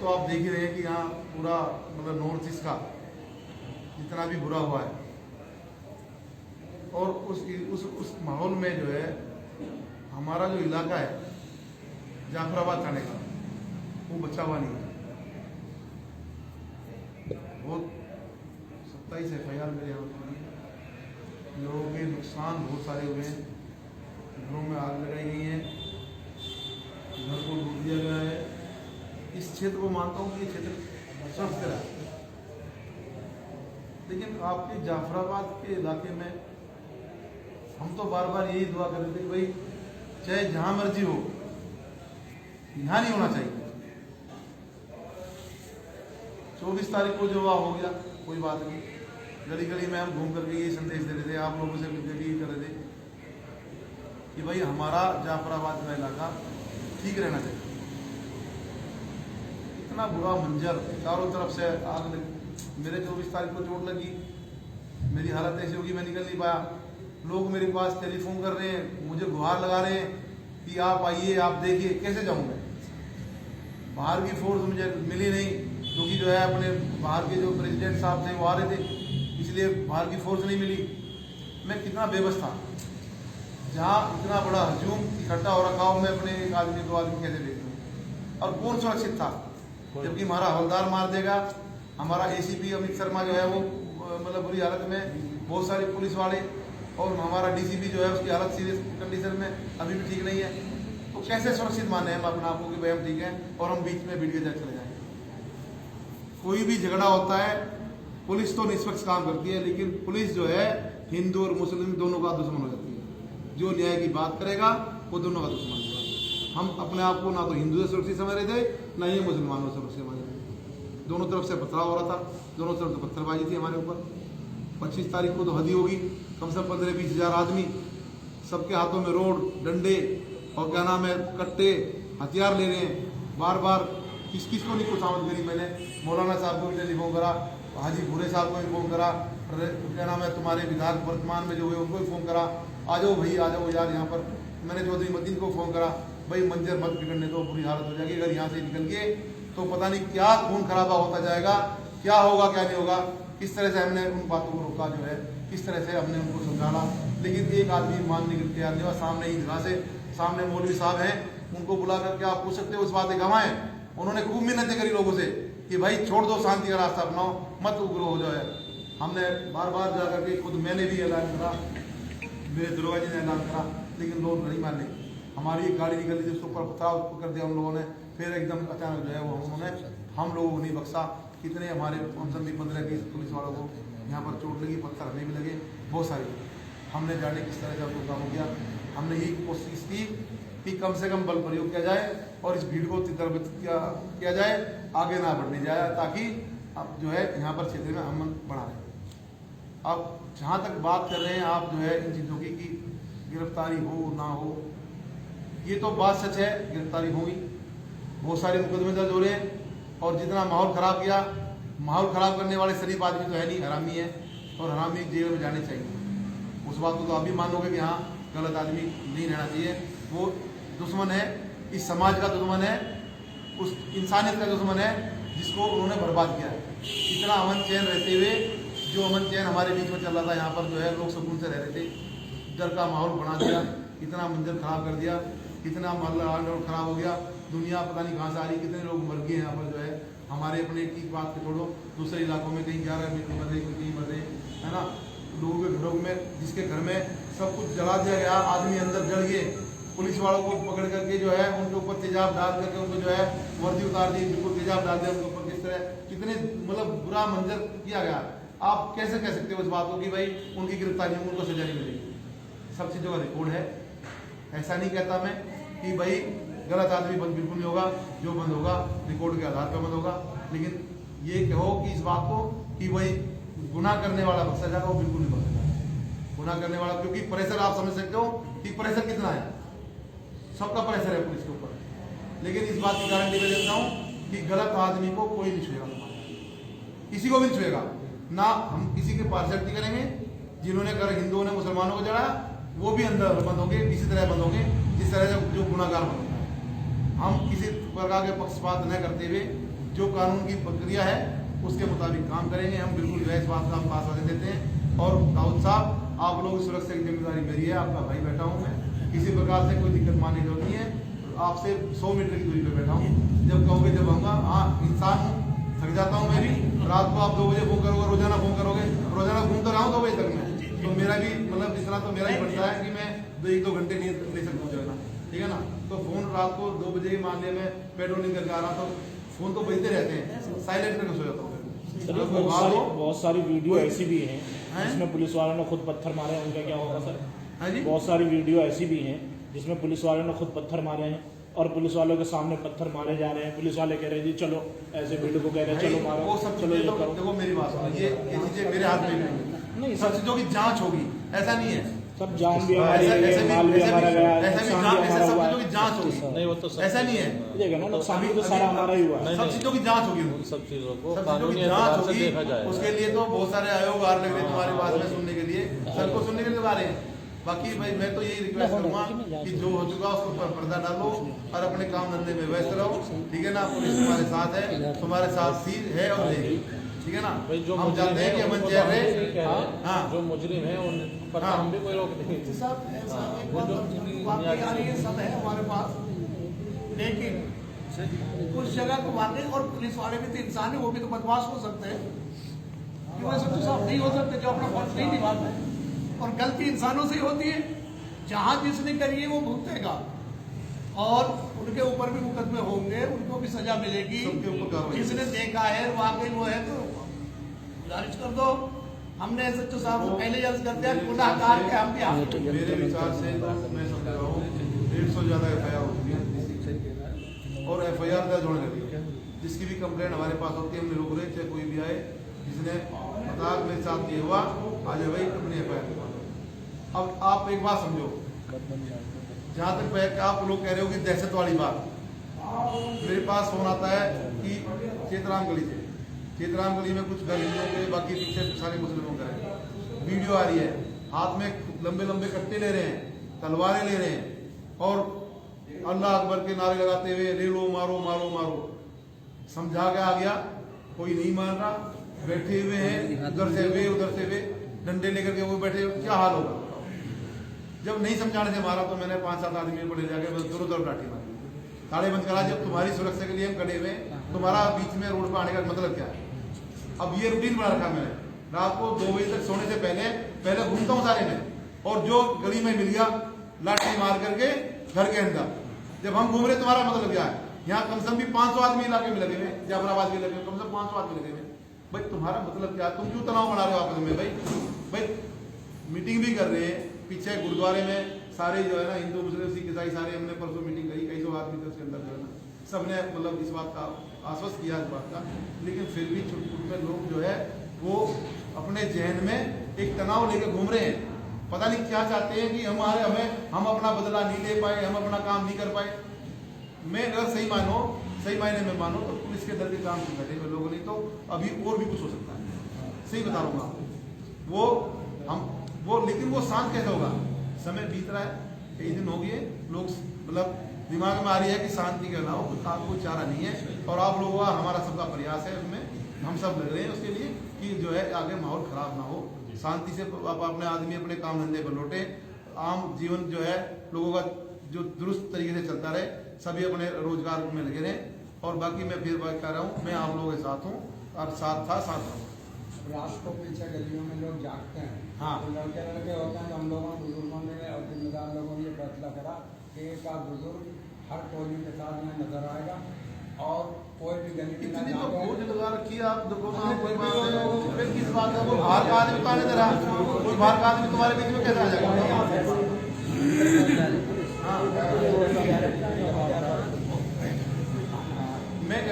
तो आप देख ही रहे हैं कि यहाँ पूरा मतलब नॉर्थ ईस्ट का जितना भी बुरा हुआ है, और उस माहौल में जो है हमारा जो इलाका है जाफराबाद थाने का वो बचा हुआ नहीं है। बहुत 27 FIR मेरे यहाँ पर लोगों के नुकसान बहुत सारे हुए हैं। घरों में आग लगाई गई है, घर को लूट दिया गया है। इस क्षेत्र को मानता हूँ कि ये क्षेत्र स्वस्थ रहा, लेकिन आपके जाफराबाद के इलाके में हम तो बार बार यही दुआ कर रहे थे कि भाई चाहे जहां मर्जी हो, यहाँ नहीं होना चाहिए। 24 तारीख को जो हुआ हो गया, कोई बात नहीं। गली गली में हम घूम करके ये संदेश दे रहे थे, आप लोगों से मिलकर ये कर रहे थे कि भाई हमारा जाफराबाद का इलाका ठीक रहना चाहिए। इतना बुरा मंजर, चारों तरफ से आग लगी। मेरे 24 तारीख को चोट लगी, मेरी हालत ऐसी होगी मैं निकल नहीं पाया। लोग मेरे पास टेलीफोन कर रहे हैं, मुझे गुहार लगा रहे हैं कि आप आइए, आप देखिए। कैसे जाऊँ मैं? बाहर की फोर्स मुझे मिली नहीं, क्योंकि जो है अपने बाहर के जो प्रेसिडेंट साहब थे वो आ रहे थे, इसलिए बाहर की फोर्स नहीं मिली। मैं कितना बेबस था, जहाँ इतना बड़ा हजूम इकट्ठा हो रखा हो, मैं अपने एक आदमी दो आदमी कैसे देखूँ? और कौन सुरक्षित था? जबकि हमारा हवलदार मार देगा, हमारा ACP अमित शर्मा जो है वो मतलब बुरी हालत में, बहुत सारे पुलिस वाले, और हमारा DCP जो है उसकी हालत सीरियस कंडीशन में अभी भी ठीक नहीं है। तो कैसे सुरक्षित माने हम अपने आप को कि भाई हम ठीक हैं और हम बीच में बीट के चले जाएं? कोई भी झगड़ा होता है, पुलिस तो निष्पक्ष काम करती है, लेकिन पुलिस जो है हिंदू और मुस्लिम दोनों का दुश्मन हो जाती है। जो न्याय की बात करेगा वो दोनों का दुश्मन होगा। हम अपने आप को ना तो हिंदू से सुरक्षित समझ रहे थे, ना ही मुसलमानों से सुरक्षित समझ रहे थे। दोनों तरफ से पथराव हो रहा था, दोनों तरफ से पत्थरबाजी थी हमारे ऊपर। 25 तारीख को तो हदी होगी, कम से कम 15-20 हज़ार आदमी, सबके हाथों में रोड, डंडे और क्या नाम है कट्टे, हथियार ले रहे हैं। बार बार किस किस को नहीं खुशामद करी मैंने। मौलाना साहब को भी टेलीफोन करा, हाजी भूरे साहब को भी फोन करा, क्या नाम है तुम्हारे विधायक वर्तमान में जो हुए उनको भी फोन करा, आ जाओ भाई आ जाओ यार यहाँ पर। मैंने चौधरी मदीन को फोन करा, भाई मंजर मत बिगड़ने दो, बुरी हालत हो जाएगी। अगर यहाँ से निकल गए तो पता नहीं क्या खून खराबा होता जाएगा, क्या होगा क्या नहीं होगा। किस तरह से हमने उन बातों को रोका, जो है किस तरह से हमने उनको समझाना, लेकिन एक आदमी मानने के लिए तैयार नहीं हुआ। सामने ही जगह से सामने मौलवी साहब हैं, उनको बुला करके आप पूछ सकते हो उस बात गवाएं। उन्होंने खूब मिन्नतें करी लोगों से कि भाई छोड़ दो, शांति का रास्ता अपनाओ, मत उग्र हो जाए। हमने बार बार जा करके, खुद मैंने भी ऐलान करा, मेरे दुर्गा जी ने ऐलान करा, लेकिन लोग नहीं माने। हमारी एक गाड़ी निकल थी, उसके ऊपर पथराव कर दिया उन लोगों ने। फिर एकदम अचानक जो है वो उन्होंने हम लोगों को नहीं बख्शा। कितने हमारे कम से कम 15-20 पुलिस वालों को यहाँ पर चोट लगी, पत्थर हमें भी लगे, बहुत सारी। हमने जाने किस तरह का प्रोग्राम हो गया। हमने यही कोशिश की कि कम से कम बल प्रयोग किया जाए और इस भीड़ को तितरबित किया जाए, आगे ना बढ़ने जाए, ताकि अब जो है यहाँ पर क्षेत्र में अमन बढ़ा रहे। अब जहाँ तक बात कर रहे हैं आप जो है इन चीज़ों की कि गिरफ्तारी हो ना हो, ये तो बात सच है, गिरफ्तारी होगी, बहुत सारे मुकदमे दर्ज हो रहे हैं। और जितना माहौल ख़राब किया, माहौल ख़राब करने वाले शरीफ आदमी तो है नहीं, हरामी है, और हरामी जेल में जाने चाहिए। उस बात को तो आप भी मानोगे कि हाँ गलत आदमी नहीं रहना चाहिए। वो दुश्मन है, इस समाज का दुश्मन है, उस इंसानियत का दुश्मन है जिसको उन्होंने बर्बाद किया है। इतना अमन चैन रहते हुए, जो अमन चैन हमारे बीच में चल रहा था, यहाँ पर जो है लोग सुकून से रह रहे थे, डर का माहौल बना दिया, इतना मंजर खराब कर दिया, इतना माहौल खराब हो गया। दुनिया पता नहीं कहाँ से आ रही, कितने लोग मर गए यहाँ पर जो है। हमारे अपने की बात को छोड़ो, दूसरे इलाकों में कहीं 11 मिनट मर रहे, कहीं मर रहे, है ना। लोगों के घरों में, जिसके घर में सब कुछ जला दिया गया, आदमी अंदर जल गए, पुलिस वालों को पकड़ करके जो है उनके ऊपर तेजाब डाल करके उनको जो है वर्दी उतार दी, बिल्कुल तेजाब डाल दिया उनके ऊपर। किस तरह कितने मतलब बुरा मंजर किया गया। आप कैसे कह सकते हो इस बात को कि भाई उनकी गिरफ्तारी में उनको सजा नहीं मिलेगी? सब चीज़ों का रिकॉर्ड है। ऐसा नहीं कहता मैं कि भाई गलत आदमी बंद बिल्कुल नहीं होगा, जो बंद होगा रिकॉर्ड के आधार पर बंद होगा, लेकिन ये कहो कि इस बात को कि भाई गुनाह करने वाला बख्शा जाएगा, वो बिल्कुल नहीं बख्शा। गुनाह करने वाला, क्योंकि प्रेशर आप समझ सकते हो कि प्रेशर कितना है, सबका प्रेशर है पुलिस के ऊपर। लेकिन इस बात की गारंटी मैं देता हूँ कि गलत आदमी को कोई नहीं छुएगा, किसी को भी नहीं छुएगा ना। हम किसी के पार्शलिटी करेंगे, जिन्होंने कर हिंदुओं ने मुसलमानों को जड़ा, वो भी अंदर बंद होंगे, इसी तरह बंद होंगे जिस तरह से जो गुनाहगार बंद होंगे। हम किसी प्रकार के पक्षपात न करते हुए जो कानून की प्रक्रिया है उसके मुताबिक काम करेंगे। हम बिल्कुल जो है इस बात का हम आश्वासन देते हैं। और दाऊद साहब, आप लोगों की सुरक्षा की जिम्मेदारी मेरी है, आपका भाई बैठा हूँ मैं, किसी प्रकार से कोई दिक्कत मानने की जरूरत नहीं है। आपसे 100 मीटर की दूरी पे बैठा हूँ, जब कहोगे जब आऊँगा। हाँ, इंसान हूँ, थक जाता हूँ मैं भी। रात को आप 2 बजे फोन करोगे, रोजाना फोन करोगे, रोजाना घूमता रहा हूँ 2 बजे तक मैं, तो मेरा भी मतलब इतना तो मेरा ही बनता है कि मैं 1-2 घंटे नहीं ले सकता हूँ जगह, ठीक है ना। तो फोन रात को 2 बजे के मान लिया मैं पेट्रोलिंग करके आ रहा, तो फोन तो बजते रहते हैं, साइलेंट करके सो जाता हूँ। बहुत सारी वीडियो ऐसी भी हैं जिसमें पुलिस वालों ने खुद पत्थर मारे हैं, उनका क्या होगा सर? हाँ जी, बहुत सारी वीडियो ऐसी भी हैं जिसमें पुलिस वालों ने खुद पत्थर मारे हैं और पुलिस वालों के सामने पत्थर मारे जा रहे हैं। पुलिस वाले कह रहे हैं जी चलो, ऐसे वीडियो को कह रहे हैं चलो मारो, वो सब चलो ये चीजें करो। देखो मेरी बात सुनो, ये चीजें मेरे हाथ में नहीं, सब चीजों की जांच होगी, ऐसा नहीं है। सब जान भी हमारी है, माल भी हमारा गया, नुकसान भी हमारा हुआ है। सब चीजों की जांच होगी, नहीं वो तो ऐसा नहीं है। देखा ना, नुकसान भी तो सारा हमारा ही हुआ है। सब चीजों की जांच होगी, सब चीजों को सब चीजों कानूनी की जांच एतबार से होगी। देखा जाए। उसके लिए तो बहुत सारे आयोग आ रहे हैं तुम्हारे पास में सुनने के लिए, सबको सुनने के लिए आ रहे हैं। बाकी भाई मैं तो यही रिक्वेस्ट करूंगा कि जो हो चुका उसके ऊपर पर्दा डालो और अपने काम धंधे में व्यस्त रहो, ठीक है ना। पुलिस तुम्हारे साथ है, तुम्हारे साथ थी, है और रहेगी, ठीक है ना। भाई जो हम जानते हैं कि अमन चेहरे, हाँ जो मुजरिम है उन पर हाँ। हम भी कोई रोक नहीं। सब है हमारे पास, लेकिन कुछ जगह तो वाकई, और पुलिस वाले भी तो इंसान है, वो भी तो बदमाश हो सकते हैं, वैसे तो सब नहीं हो सकते जो अपना फर्ज नहीं निभाते। और गलती इंसानों से ही होती है, जहाँ जिसने करी है वो भुगतेगा, और उनके ऊपर भी मुकदमे होंगे, उनको भी सजा मिलेगी। सबके ऊपर कार्रवाई। जिसने देखा है वाकई वो है तो गुजारिश कर दो। हमने SHO साहब को पहले अर्ज कर दिया, गुनाहगार के हम भी मेरे विचार से तो मैं समझ रहा हूँ 150 ज्यादा FIR हो चुकी है और FIR दर्ज होने लगी है। जिसकी भी कंप्लेंट हमारे पास होती है, हम रोक रहे, चाहे कोई भी आए, जिसने बता मेरे साथ ये हुआ, आज भाई अपनी FIR। अब आप एक बात समझो, जहाँ तक आप लोग कह रहे हो कि दहशत वाली बात, मेरे पास फोन आता है कि चेतराम गली से, चेतराम गली में कुछ घर हिंदुओं के, बाकी पीछे सारे मुस्लिमों का है, वीडियो आ रही है, हाथ में लंबे लंबे कट्टे ले रहे हैं, तलवारें ले रहे हैं और अल्लाह अकबर के नारे लगाते हुए ले लो, मारो मारो मारो। समझा के आ गया, कोई नहीं मान रहा, बैठे हुए हैं, उधर से वे उधर से वे, डंडे लेकर के वो बैठे, क्या हाल होगा। जब नहीं समझाने से मारा तो मैंने 5-7 आदमी को ले जाके दोनों तरफ लाठी मारी, ताले बंद करा। जब तुम्हारी सुरक्षा के लिए हम खड़े हुए, तुम्हारा बीच में रोड पर आने का मतलब क्या है। अब ये रूटीन बना रखा मैंने, रात को 2 बजे तक सोने से पहले घूमता हूँ सारे में, और जो गली में मिल गया लाठी मार करके घर के अंदर। जब हम घूम रहे तुम्हारा मतलब क्या है। यहाँ कम से कम भी 500 आदमी इलाके में लगे हुए, जाफराबाद भी लगे हुए, कम से कम 500 आदमी लगे हुए। भाई तुम्हारा मतलब क्या है, तुम क्यों तनाव बना रहे हो आपस में। भाई मीटिंग भी कर रहे हैं पीछे गुरुद्वारे में, सारे जो है ना हिंदू मुस्लिम सिख ईसाई सारे, हमने परसों मीटिंग करी, कई 100 आदमी थे उसके अंदर जो है ना, सबने मतलब इस बात का आश्वस्त किया इस बात का। लेकिन फिर भी छुट में लोग जो है वो अपने जहन में एक तनाव लेकर घूम रहे हैं, पता नहीं क्या चाहते हैं कि हम अपना बदला नहीं ले पाए, हम अपना काम नहीं कर पाए। मैं अगर सही मायने में मानो तो पुलिस के दल के काम से बैठे हुए लोग, नहीं तो अभी और भी कुछ हो सकता है, सही बता रहा हूँ वो लेकिन वो शांत कैसे होगा। समय बीत रहा है, कई दिन हो गए, लोग मतलब दिमाग में आ रही है कि शांति करना हो, काम कोई चारा नहीं है। और आप लोगों का हमारा सबका प्रयास है, उसमें हम सब लग रहे हैं उसके लिए कि जो है आगे माहौल खराब ना हो, शांति से आप अपने आदमी अपने काम धंधे पर लौटे, आम जीवन जो है लोगों का जो दुरुस्त तरीके से चलता रहे, सभी अपने रोजगार में लगे रहें। और बाकी मैं फिर बात कर रहा हूँ, मैं आप लोगों के साथ हूँ और साथ रहूँगा। रात को पीछे गलियों में लोग जागते हैं, हाँ। तो लड़के होते हैं, तो हम लोगों बुजुर्गों ने और जिम्मेदार लोगों ने ये फैसला करा कि एक आध बुजुर्ग हर कोई के साथ में नजर आएगा, और कोई भी गली में इतनी तो बोझ लगा रखी है। आप देखो ना, कोई बात है, फिर किस बात का, कोई बाहर का आदमी तो आने दे रहा, कोई बाहर का आदमी तुम्हारे बीच में कैसे आ जाएगा। हाँ